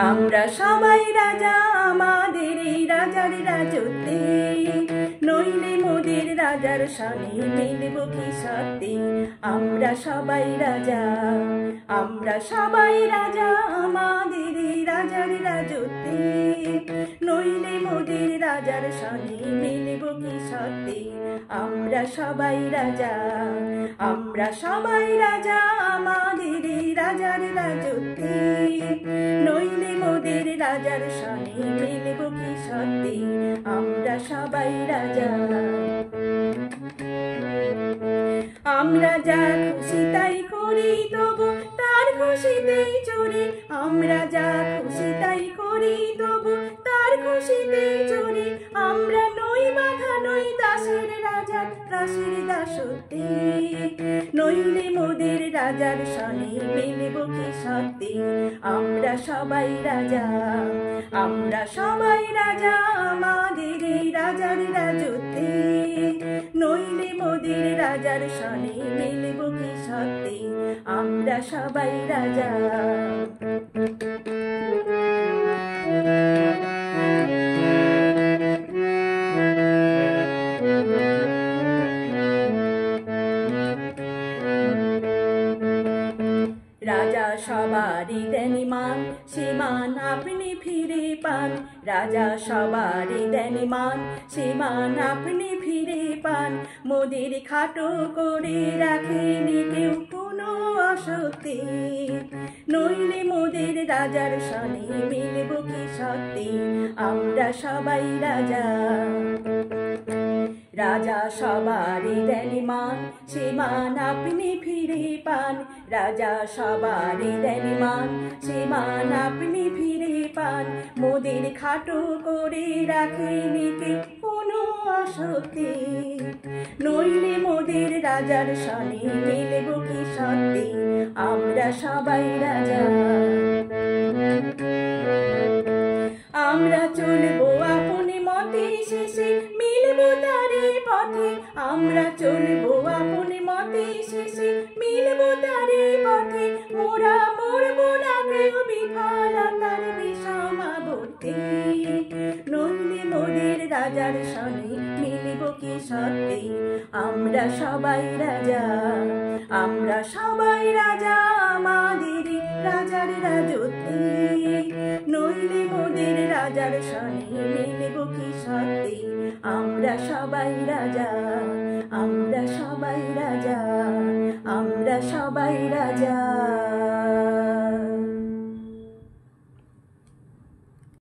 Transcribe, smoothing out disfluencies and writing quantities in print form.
আমরা সবাই রাজা আমাদের এই রাজার রাজত্বে, নইলে মোদের রাজার শানে মিলব কি সত্যি। আমরা সবাই রাজা, আমরা সবাই রাজা আমাদের এই রাজার রাজত্বে, নইলে মোদের রাজার শানে মিলব কি সত্যি। আমরা সবাই রাজা, আমরা সবাই রাজা আমাদের এই রাজার রাজত্বে, নইলে মোদের রাজার শানে মিলব কি সত্যি। আমরা সবাই রাজা। আমরা যা খুশি তাই করি তবু তার খুশিতেই চড়ি, আমরা যা খুশি তাই করি তবু তার খুশিতেই চড়ি। আমরা নই বাধা নই দাসের রাজা দাসের দাসত্বে, নইলে মোদের রাজার শানে মিলব কি সত্যি। আমরা সবাই রাজা, আমরা সবাই রাজা আমাদের এই রাজার রাজত্বে, নইলে মোদের রাজার শানে মিলব কি সত্যি। আমরা সবাই রাজা। রাজা সবারই দেন মান, সে মান আপনি ফিরে পান। রাজা সবারই দেন মান, সে মান আপনি ফিরে পান। মোদের খাটো করে রাখেনি কেউ কোনো অসত্যি, নইলে মোদের রাজার শানে মিলব কি সত্যি। আমরা সবাই রাজা। রাজা সবারই দেন মান, সে মান আপনি ফিরে পান। রাজা সবারই দেন মান, সে মান আপনি ফিরে পান। মোদের খাটো করে রাখেনি কে কোনো অসত্যি, নইলে মোদের রাজার শানে মিলব কি সত্যি। আমরা সবাই রাজা। আমরা চলবো আপনি মতে শেষে মিলব তারে পথে, আমরা চলবো আপনি মতে শেষে মিলব তারে পথে। মোরা মরবো না কেউ বিফলতার বিষমাবর্তে, নইলে মোদের রাজার শানে মিলব কি সত্যি। আমরা সবাই রাজা, আমরা সবাই রাজা আমাদের রাজার রাজত্বে, নইলে মোদের রাজার শানে মিলব কি সত্যি। আমরা সবাই রাজা, আমরা সবাই রাজা, আমরা সবাই রাজা।